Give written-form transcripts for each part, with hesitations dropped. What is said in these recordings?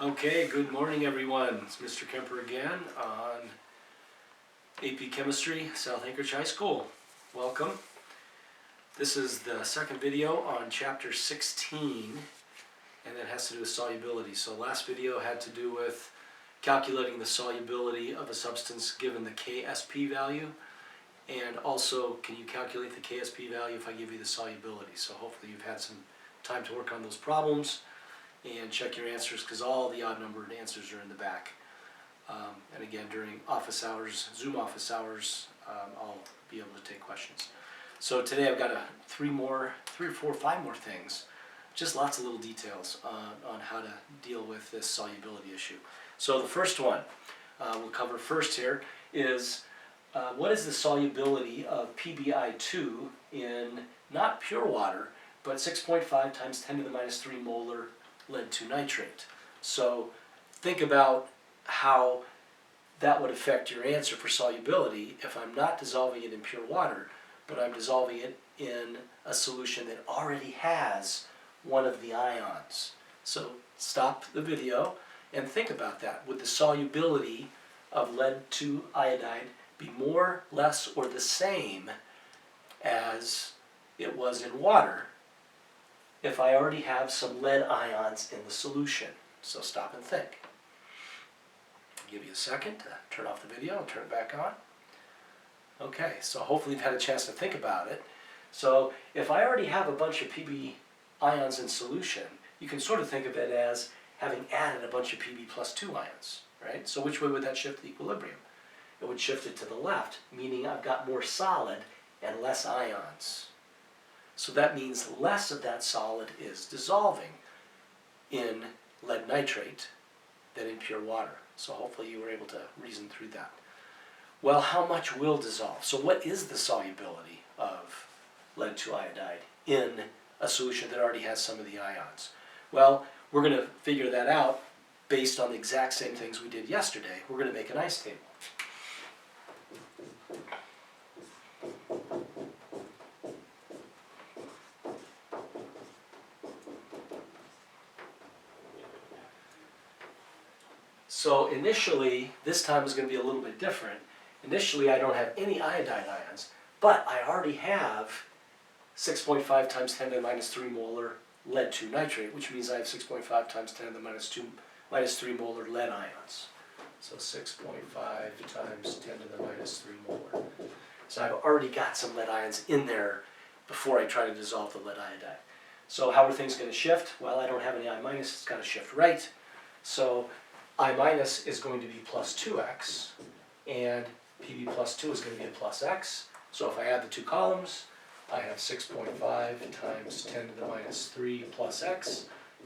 Okay, good morning everyone. It's Mr. Kemper again on AP Chemistry, South Anchorage High School. Welcome. This is the second video on chapter 16, and that has to do with solubility. So last video had to do with calculating the solubility of a substance given the Ksp value, and also can you calculate the Ksp value if I give you the solubility. So hopefully you've had some time to work on those problems and check your answers, because all the odd numbered answers are in the back. And again, during office hours, Zoom office hours, I'll be able to take questions. So today I've got three or four, five more things, just lots of little details on how to deal with this solubility issue. So the first one we'll cover first here is what is the solubility of PbI2 in not pure water, but 6.5 times 10 to the minus 3 molar lead-2 nitrate. So think about how that would affect your answer for solubility if I'm not dissolving it in pure water, but I'm dissolving it in a solution that already has one of the ions. So stop the video and think about that. Would the solubility of lead-2 iodide be more, less, or the same as it was in water if I already have some lead ions in the solution? So stop and think. I'll give you a second to turn off the video and turn it back on. Okay, so hopefully you've had a chance to think about it. So if I already have a bunch of Pb ions in solution, you can sort of think of it as having added a bunch of Pb plus 2 ions, right? So which way would that shift the equilibrium? It would shift it to the left, meaning I've got more solid and less ions. So that means less of that solid is dissolving in lead nitrate than in pure water. So hopefully you were able to reason through that. Well, how much will dissolve? So what is the solubility of lead-2 iodide in a solution that already has some of the ions? Well, we're going to figure that out based on the exact same things we did yesterday. We're going to make an ice table. So initially, this time is going to be a little bit different. Initially, I don't have any iodide ions, but I already have 6.5 times 10 to the minus 3 molar lead-2 nitrate, which means I have 6.5 times 10 to the minus 3 molar lead ions. So 6.5 times 10 to the minus 3 molar. So I've already got some lead ions in there before I try to dissolve the lead iodide. So how are things going to shift? Well, I don't have any I minus, it's got to shift right. So I minus is going to be plus 2x, and Pb plus 2 is going to be a plus x. So if I add the two columns, I have 6.5 times 10 to the minus 3 plus x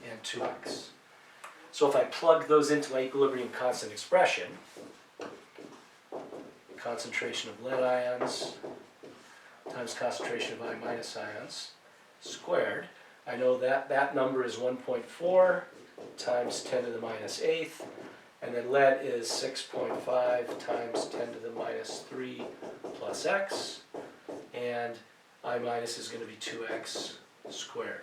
and 2x. So if I plug those into my equilibrium constant expression, concentration of lead ions times concentration of I minus ions squared, I know that that number is 1.4 times 10 to the minus 8th, and then lead is 6.5 times 10 to the minus 3 plus x, and I minus is going to be 2x squared.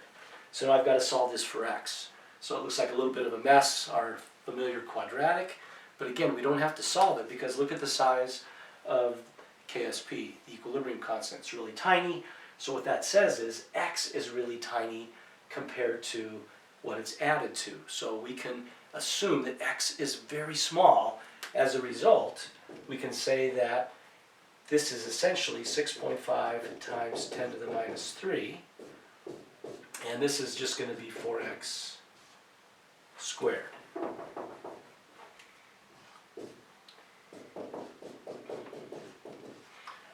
So now I've got to solve this for x. So it looks like a little bit of a mess, our familiar quadratic, but again, we don't have to solve it because look at the size of Ksp, the equilibrium constant. It's really tiny, so what that says is x is really tiny compared to what it's added to. So we can assume that x is very small. As a result, we can say that this is essentially 6.5 times 10 to the minus 3, and this is just going to be 4x squared.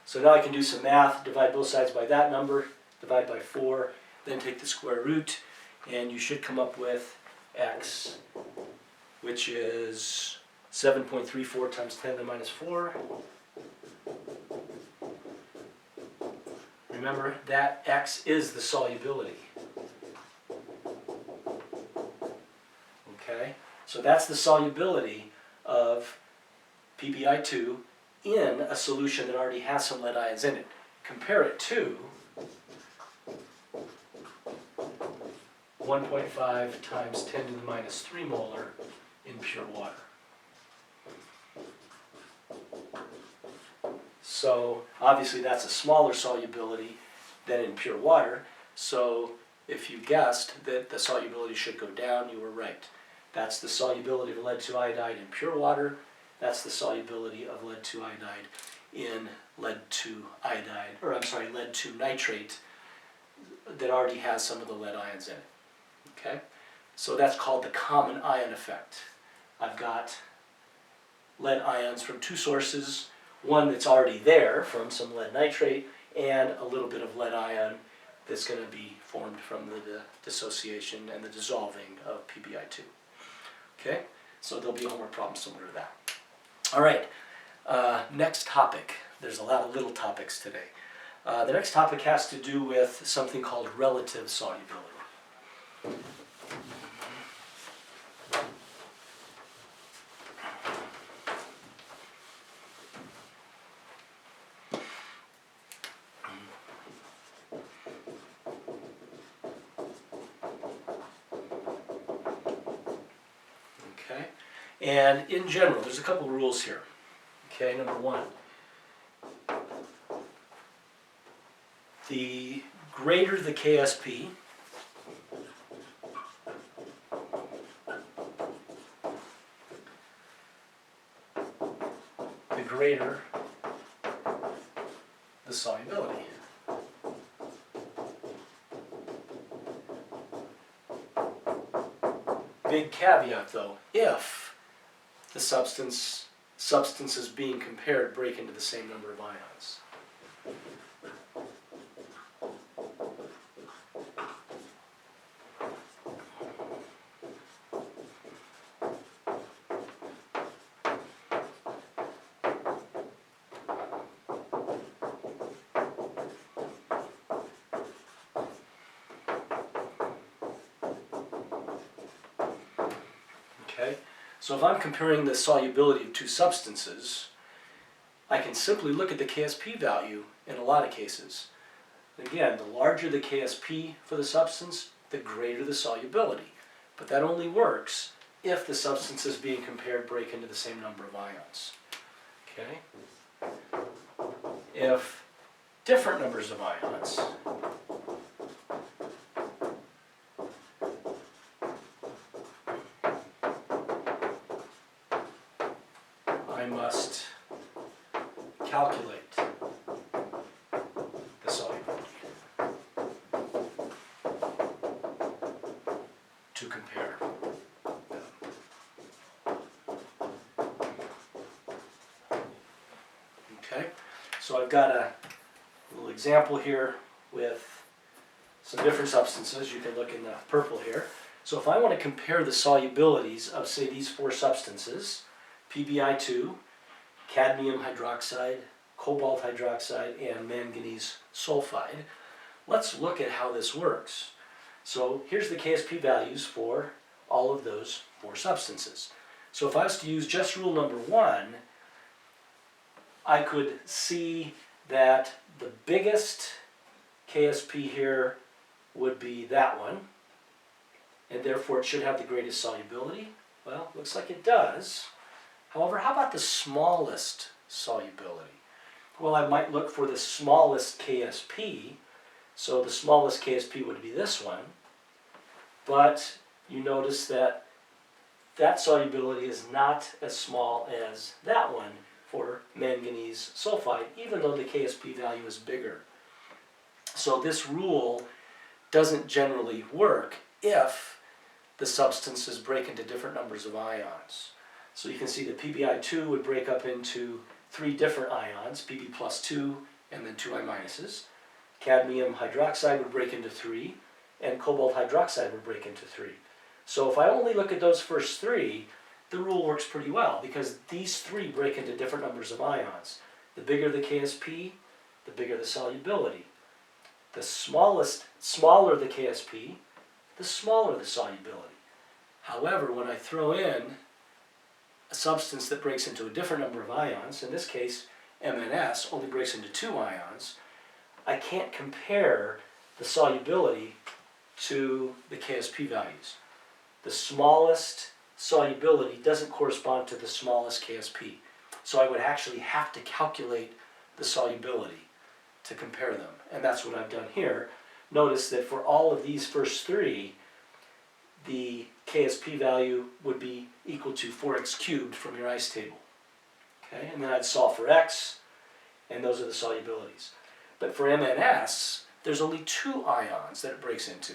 So now I can do some math, divide both sides by that number, divide by 4, then take the square root, and you should come up with x, which is 7.34 times 10 to the minus 4. Remember, that x is the solubility. Okay, so that's the solubility of PbI2 in a solution that already has some lead ions in it. Compare it to 1.5 times 10 to the minus 3 molar in pure water. So obviously that's a smaller solubility than in pure water. So if you guessed that the solubility should go down, you were right. That's the solubility of lead 2 iodide in pure water. That's the solubility of lead 2 iodide in lead 2 iodide, or I'm sorry, lead 2 nitrate that already has some of the lead ions in it. Okay? So that's called the common ion effect. I've got lead ions from two sources, one that's already there from some lead nitrate, and a little bit of lead ion that's going to be formed from the dissociation and the dissolving of PbI2. Okay? So there'll be a homework problem similar to that. All right, next topic. There's a lot of little topics today. The next topic has to do with something called relative solubility. Okay, and in general, there's a couple rules here. Okay, number one, the greater the Ksp, the greater the solubility. Big caveat though, if the substances being compared break into the same number of ions. Okay? So if I'm comparing the solubility of two substances, I can simply look at the Ksp value in a lot of cases. Again, the larger the Ksp for the substance, the greater the solubility. But that only works if the substances being compared break into the same number of ions. Okay? If different numbers of ions I must calculate the solubility to compare them. Okay, so I've got a little example here with some different substances. You can look in the purple here. So if I want to compare the solubilities of, say, these four substances, PbI2, cadmium hydroxide, cobalt hydroxide, and manganese sulfide, let's look at how this works. So here's the Ksp values for all of those four substances. So if I was to use just rule number one, I could see that the biggest Ksp here would be that one, and therefore it should have the greatest solubility. Well, looks like it does. However, how about the smallest solubility? Well, I might look for the smallest Ksp. So the smallest Ksp would be this one. But you notice that that solubility is not as small as that one for manganese sulfide, even though the Ksp value is bigger. So this rule doesn't generally work if the substances break into different numbers of ions. So you can see that PbI2 would break up into three different ions, Pb plus 2 and then 2I minuses. Cadmium hydroxide would break into 3, and cobalt hydroxide would break into 3. So if I only look at those first three, the rule works pretty well because these three break into different numbers of ions. The bigger the Ksp, the bigger the solubility. The smaller the Ksp, the smaller the solubility. However, when I throw in a substance that breaks into a different number of ions, in this case MnS only breaks into 2 ions, I can't compare the solubility to the Ksp values. The smallest solubility doesn't correspond to the smallest Ksp. So I would actually have to calculate the solubility to compare them. And that's what I've done here. Notice that for all of these first three, the Ksp value would be equal to 4x cubed from your ice table. Okay, and then I'd solve for x, and those are the solubilities. But for MnS, there's only 2 ions that it breaks into.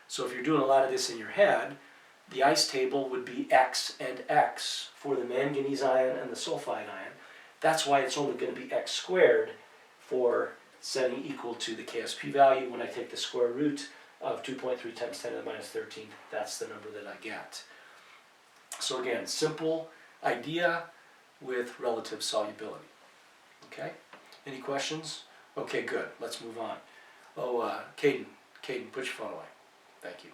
So if you're doing a lot of this in your head, the ice table would be x and x for the manganese ion and the sulfide ion. That's why it's only going to be x squared for setting equal to the Ksp value. When I take the square root of 2.3 times 10 to the minus 13, that's the number that I get. So again, simple idea with relative solubility. Okay? Any questions? Okay, good. Let's move on. Oh, Caden, put your phone away. Thank you.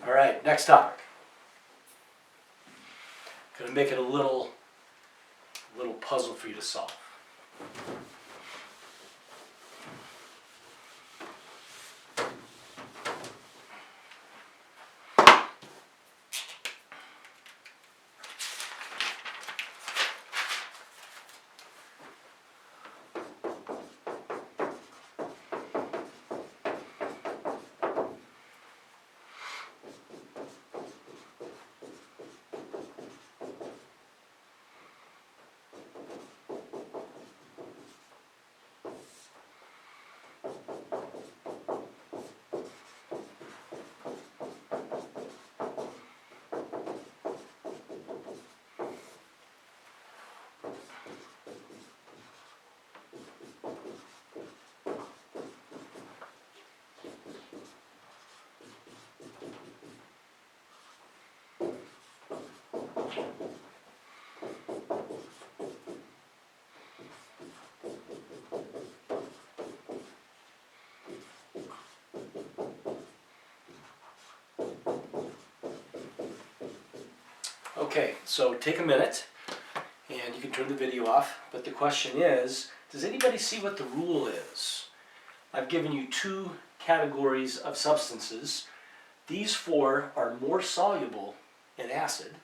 All right, next topic. Gonna make it a little puzzle for you to solve. Okay, so take a minute, and you can turn the video off, but the question is, does anybody see what the rule is? I've given you 2 categories of substances. These 4 are more soluble in acid.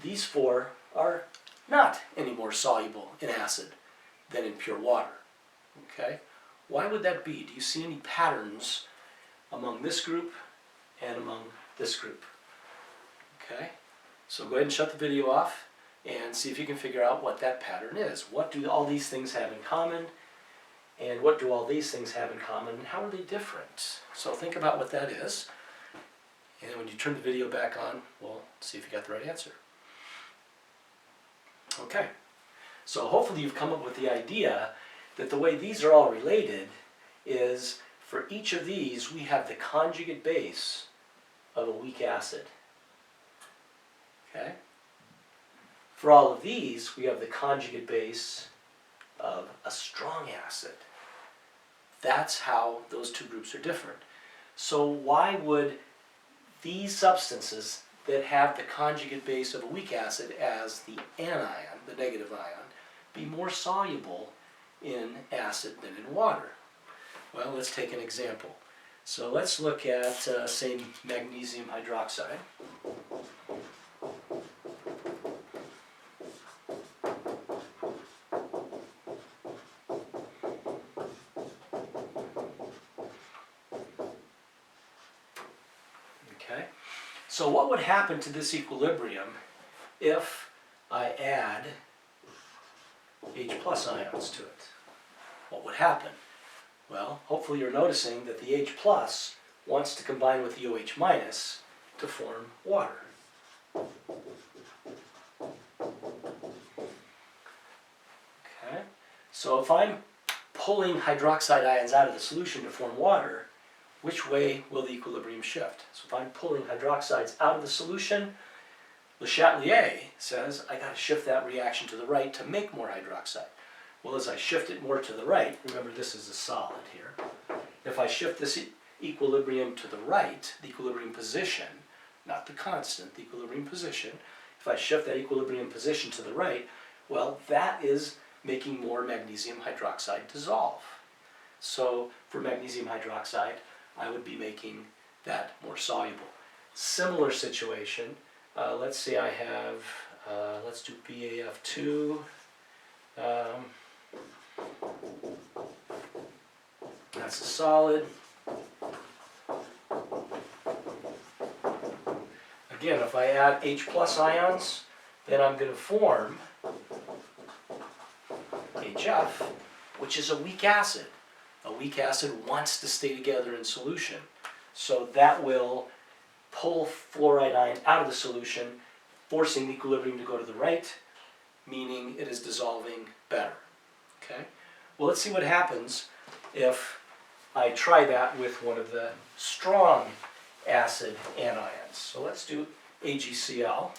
These 4 are not any more soluble in acid than in pure water. Okay? Why would that be? Do you see any patterns among this group and among this group? Okay? So go ahead and shut the video off and see if you can figure out what that pattern is. What do all these things have in common? And what do all these things have in common? And how are they different? So think about what that is. And when you turn the video back on, we'll see if you got the right answer. Okay. So hopefully you've come up with the idea that the way these are all related is for each of these we have the conjugate base of a weak acid. Okay? For all of these, we have the conjugate base of a strong acid. That's how those 2 groups are different. So why would these substances that have the conjugate base of a weak acid as the anion, the negative ion, be more soluble in acid than in water? Well, let's take an example. So let's look at, say, magnesium hydroxide. Okay, so what would happen to this equilibrium if I add H plus ions to it? What would happen? Well, hopefully you're noticing that the H plus wants to combine with the OH minus to form water. Okay, so if I'm pulling hydroxide ions out of the solution to form water, which way will the equilibrium shift? So if I'm pulling hydroxides out of the solution, Le Chatelier says I got to shift that reaction to the right to make more hydroxide. Well, as I shift it more to the right, remember this is a solid here, if I shift this equilibrium to the right, the equilibrium position, not the constant, the equilibrium position, if I shift that equilibrium position to the right, well, that is making more magnesium hydroxide dissolve. So for magnesium hydroxide, I would be making that more soluble. similar situation. Let's say I have, let's do BAF2. That's a solid. Again, if I add H plus ions, then I'm going to form HF, which is a weak acid. A weak acid wants to stay together in solution. So that will pull fluoride ion out of the solution, forcing the equilibrium to go to the right, meaning it is dissolving better. Okay? Well, let's see what happens if I try that with one of the strong acid anions. So let's do AgCl.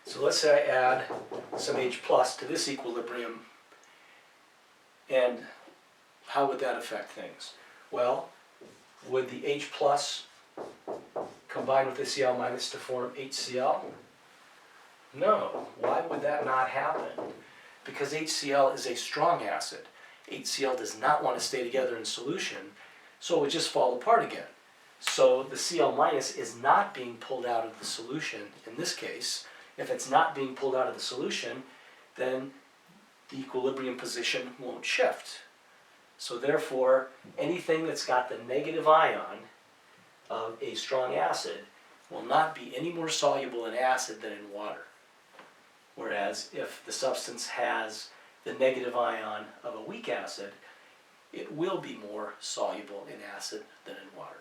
So let's say I add some H plus to this equilibrium, and how would that affect things? Well, would the H plus combine with the Cl minus to form HCl? No. Why would that not happen? Because HCl is a strong acid. HCl does not want to stay together in solution, so it would just fall apart again. So the Cl minus is not being pulled out of the solution in this case. If it's not being pulled out of the solution, then the equilibrium position won't shift. So therefore, anything that's got the negative ion of a strong acid will not be any more soluble in acid than in water. Whereas if the substance has the negative ion of a weak acid, it will be more soluble in acid than in water.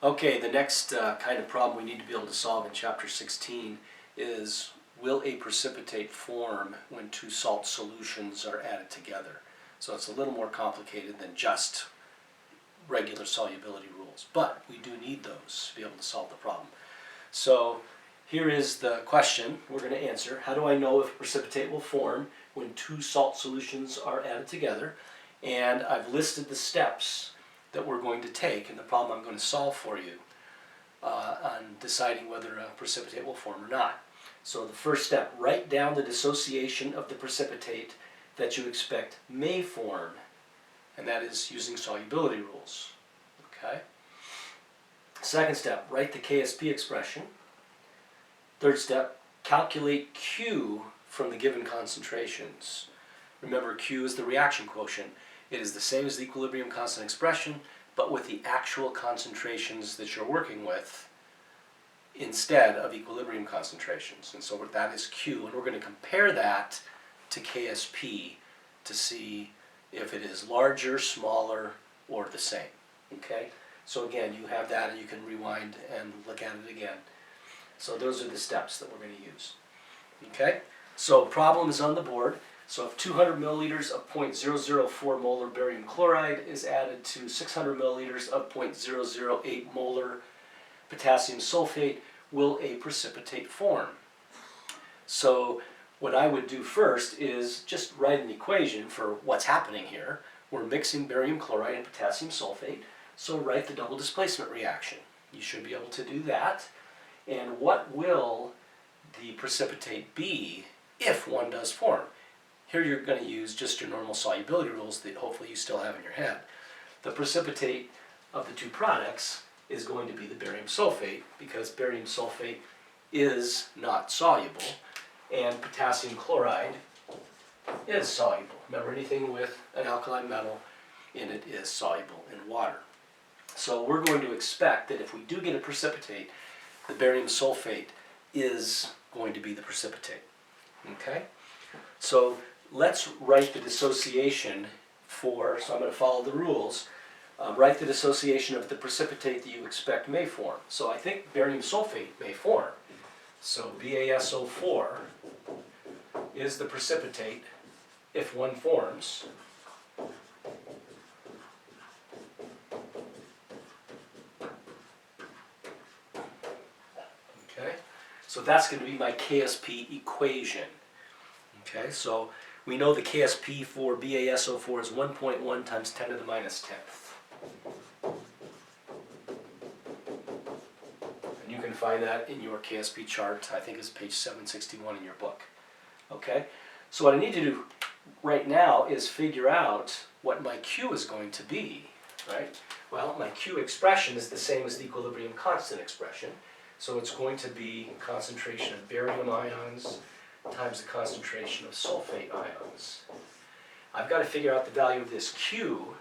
Okay, the next kind of problem we need to be able to solve in chapter 16 is, will a precipitate form when two salt solutions are added together? So it's a little more complicated than just regular solubility rules, but we do need those to be able to solve the problem. So here is the question we're going to answer. How do I know if a precipitate will form when two salt solutions are added together? And I've listed the steps that we're going to take in the problem I'm going to solve for you on deciding whether a precipitate will form or not. So the first step, write down the dissociation of the precipitate that you expect may form, and that is using solubility rules. Okay. Second step, write the Ksp expression. Third step, calculate Q from the given concentrations. Remember, Q is the reaction quotient. It is the same as the equilibrium constant expression, but with the actual concentrations that you're working with instead of equilibrium concentrations. And so that is Q, and we're going to compare that to Ksp to see if it is larger, smaller, or the same. Okay? So again, you have that and you can rewind and look at it again. So those are the steps that we're going to use. Okay? So problem is on the board. So if 200 milliliters of 0.004 molar barium chloride is added to 600 milliliters of 0.008 molar potassium sulfate, will a precipitate form? So what I would do first is just write an equation for what's happening here. We're mixing barium chloride and potassium sulfate, so write the double displacement reaction. You should be able to do that. And what will the precipitate be if one does form? Here you're going to use just your normal solubility rules that hopefully you still have in your head. The precipitate of the two products is going to be the barium sulfate, because barium sulfate is not soluble, and potassium chloride is soluble. Remember, anything with an alkali metal in it is soluble in water. So we're going to expect that if we do get a precipitate, the barium sulfate is going to be the precipitate. Okay? So let's write the dissociation for, so I'm going to follow the rules, write the dissociation of the precipitate that you expect may form. So I think barium sulfate may form. So BaSO4 is the precipitate if one forms. Okay, so that's going to be my Ksp equation. Okay, so we know the Ksp for BaSO4 is 1.1 times 10 to the minus 10th. And you can find that in your Ksp chart. I think it's page 761 in your book. Okay, So what I need to do right now is figure out what my Q is going to be, right? Well, my Q expression is the same as the equilibrium constant expression. So it's going to be concentration of barium ions times the concentration of sulfate ions. I've got to figure out the value of this Q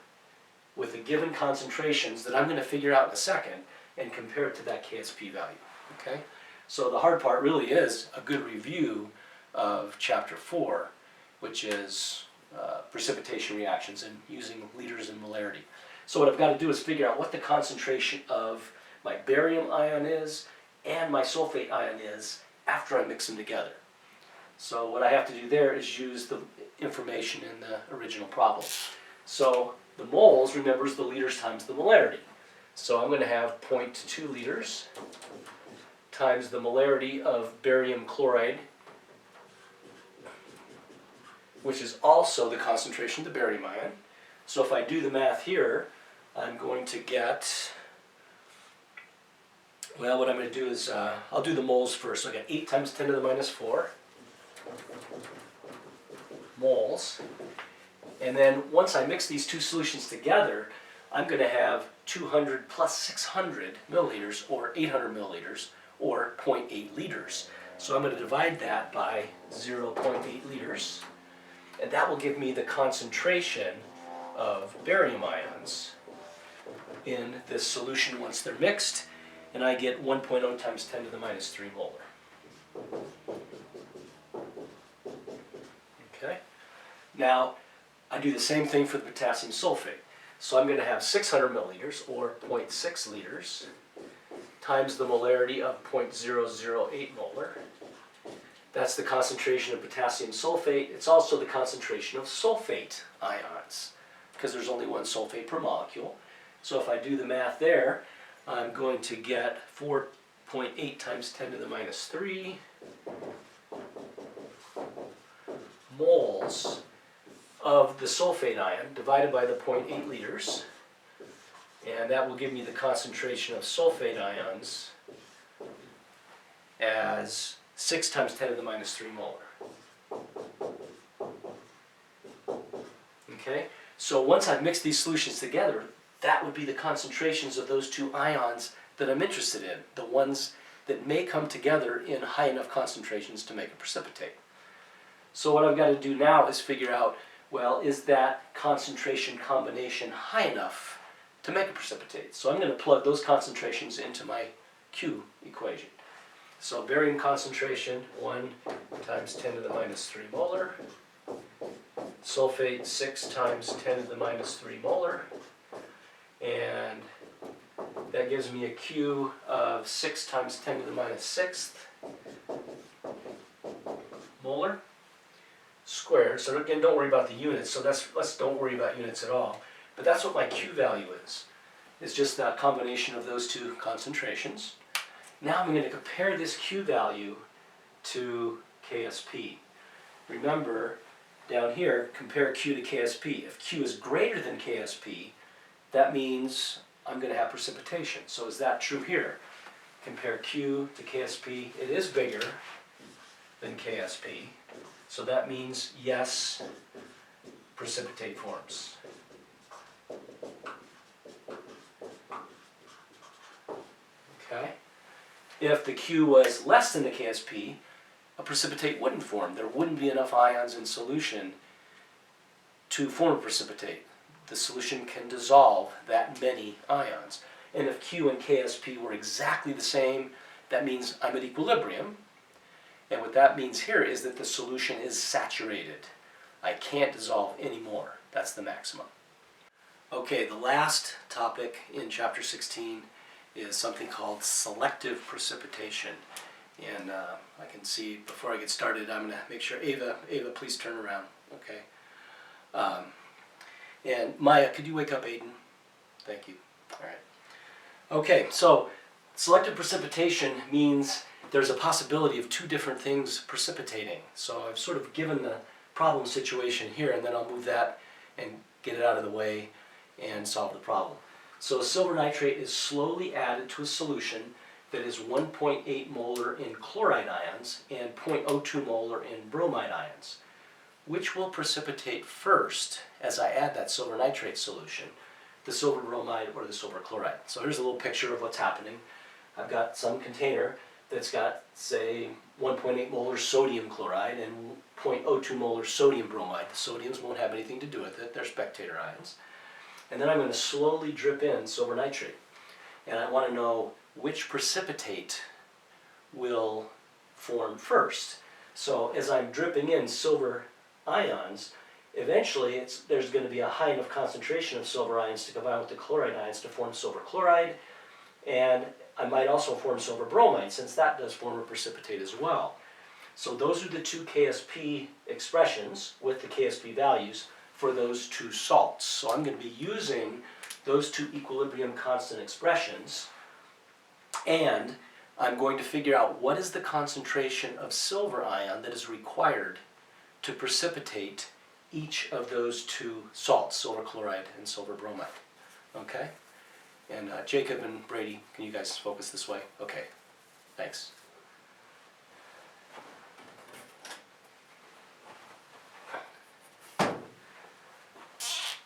with the given concentrations that I'm going to figure out in a second and compare it to that Ksp value, okay? So the hard part really is a good review of chapter 4, which is precipitation reactions and using liters and molarity. So what I've got to do is figure out what the concentration of my barium ion is and my sulfate ion is after I mix them together. So what I have to do there is use the information in the original problem. So the moles, remember, is the liters times the molarity. So I'm going to have 0.2 liters times the molarity of barium chloride, which is also the concentration of the barium ion. So if I do the math here, I'm going to get, well, what I'm going to do is, I'll do the moles first. So I got 8 times 10 to the minus 4 moles. And then once I mix these two solutions together, I'm going to have 200 plus 600 milliliters, or 800 milliliters, or 0.8 liters. So I'm going to divide that by 0.8 liters. And that will give me the concentration of barium ions in this solution once they're mixed. And I get 1.0 times 10 to the minus 3 molar. Okay. Now, I do the same thing for the potassium sulfate. So I'm going to have 600 milliliters, or 0.6 liters, times the molarity of 0.008 molar. That's the concentration of potassium sulfate. It's also the concentration of sulfate ions, because there's only one sulfate per molecule. So if I do the math there, I'm going to get 4.8 times 10 to the minus 3 moles of the sulfate ion divided by the 0.8 liters, and that will give me the concentration of sulfate ions as 6 times 10 to the minus 3 molar. Okay, so once I've mixed these solutions together, that would be the concentrations of those two ions that I'm interested in, the ones that may come together in high enough concentrations to make a precipitate. So what I've got to do now is figure out, well, is that concentration combination high enough to make a precipitate? So I'm going to plug those concentrations into my Q equation. So barium concentration, 1 times 10 to the minus 3 molar. Sulfate, 6 times 10 to the minus 3 molar. And that gives me a Q of 6 times 10 to the minus 6th molar squared. So again, don't worry about the units. So let's don't worry about units at all. But that's what my Q value is. It's just that combination of those two concentrations. Now I'm going to compare this Q value to Ksp. Remember, down here, compare Q to Ksp. If Q is greater than Ksp, that means I'm going to have precipitation. So is that true here? Compare Q to Ksp. It is bigger than Ksp. So that means, yes, precipitate forms. Okay? If the Q was less than the Ksp, a precipitate wouldn't form. There wouldn't be enough ions in solution to form a precipitate. The solution can dissolve that many ions. And if Q and Ksp were exactly the same, that means I'm at equilibrium. And what that means here is that the solution is saturated. I can't dissolve any more. That's the maximum. Okay, the last topic in chapter 16 is something called selective precipitation. And I can see, before I get started, I'm going to make sure, Ava, please turn around. Okay. And Maya, could you wake up Aiden? Thank you. All right. Okay, so selective precipitation means there's a possibility of two different things precipitating. So I've sort of given the problem situation here, and then I'll move that and get it out of the way and solve the problem. So silver nitrate is slowly added to a solution that is 1.8 molar in chloride ions and 0.02 molar in bromide ions. which will precipitate first as I add that silver nitrate solution, the silver bromide or the silver chloride. So here's a little picture of what's happening. I've got some container that's got, say, 1.8 molar sodium chloride and 0.02 molar sodium bromide. The sodiums won't have anything to do with it, they're spectator ions. And then I'm going to slowly drip in silver nitrate. And I want to know which precipitate will form first. So as I'm dripping in silver ions, eventually there's going to be a high enough concentration of silver ions to combine with the chloride ions to form silver chloride, and I might also form silver bromide, since that does form a precipitate as well. So those are the two Ksp expressions with the Ksp values for those two salts. So I'm going to be using those two equilibrium constant expressions, and I'm going to figure out what is the concentration of silver ion that is required to precipitate each of those two salts, silver chloride and silver bromide. Okay? And Jacob and Brady, can you guys focus this way? Okay, thanks.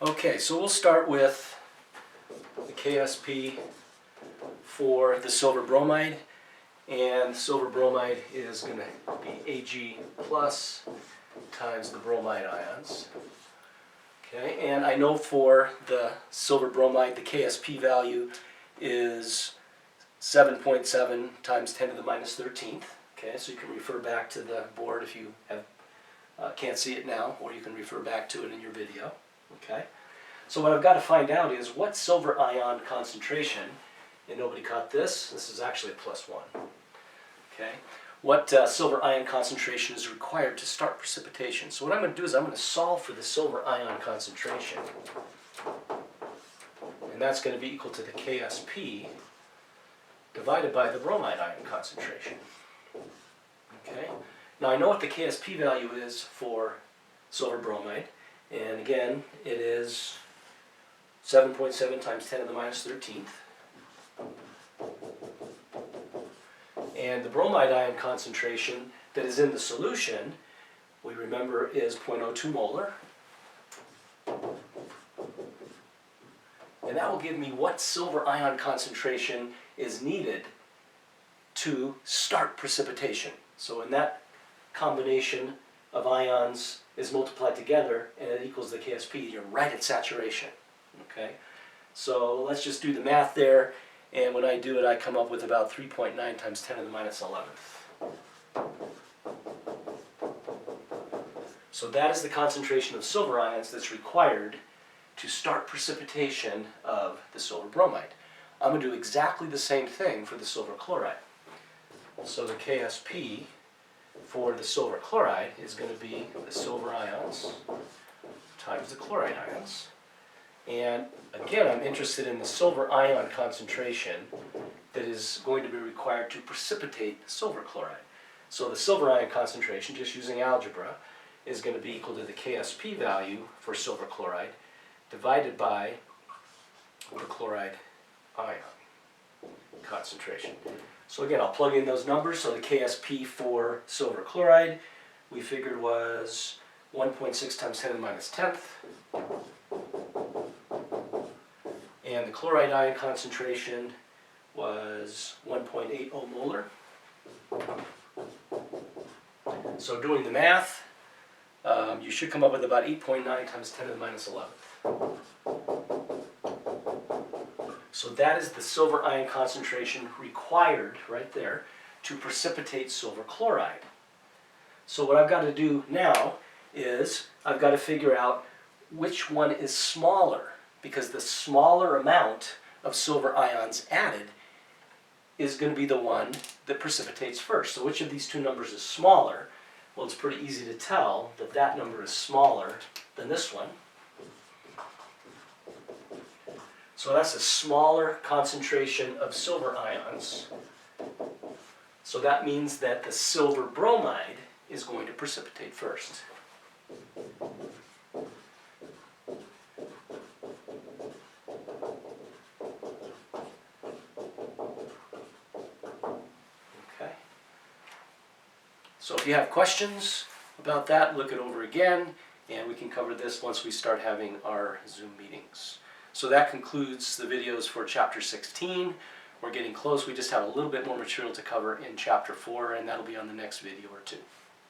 Okay, so we'll start with the Ksp for the silver bromide, and silver bromide is going to be Ag plus times the bromide ions. Okay, and I know for the silver bromide the Ksp value is 7.7 times 10 to the minus 13th. Okay, so you can refer back to the board if you have, can't see it now, or you can refer back to it in your video. Okay, so what I've got to find out is what silver ion concentration, and nobody caught this, this is actually a +1. Okay, what silver ion concentration is required to start precipitation. So what I'm going to do is I'm going to solve for the silver ion concentration. And that's going to be equal to the Ksp divided by the bromide ion concentration. Okay. Now I know what the Ksp value is for silver bromide. And again, it is 7.7 times 10 to the minus 13th. And the bromide ion concentration that is in the solution, we remember, is 0.02 molar. And that will give me what silver ion concentration is needed to start precipitation. So when that combination of ions is multiplied together and it equals the Ksp, you're right at saturation. Okay? So let's just do the math there. And when I do it, I come up with about 3.9 times 10 to the minus 11th. So that is the concentration of silver ions that's required to start precipitation of the silver bromide. I'm going to do exactly the same thing for the silver chloride. So the Ksp for the silver chloride is going to be the silver ions times the chloride ions. And again, I'm interested in the silver ion concentration that is going to be required to precipitate silver chloride. So the silver ion concentration, just using algebra, is going to be equal to the Ksp value for silver chloride divided by the chloride ion concentration. So again, I'll plug in those numbers. So the Ksp for silver chloride we figured was 1.6 times 10 to the minus 10th. And the chloride ion concentration was 1.80 molar. So doing the math, you should come up with about 8.9 times 10 to the minus 11th. So that is the silver ion concentration required right there to precipitate silver chloride. So what I've got to do now is I've got to figure out which one is smaller, because the smaller amount of silver ions added is going to be the one that precipitates first. So which of these two numbers is smaller? Well, it's pretty easy to tell that that number is smaller than this one. So that's a smaller concentration of silver ions. So that means that the silver bromide is going to precipitate first. Okay. So if you have questions, about that, look it over again, and we can cover this once we start having our Zoom meetings. So that concludes the videos for Chapter 16. We're getting close. We just have a little bit more material to cover in Chapter 4, and that'll be on the next video or two.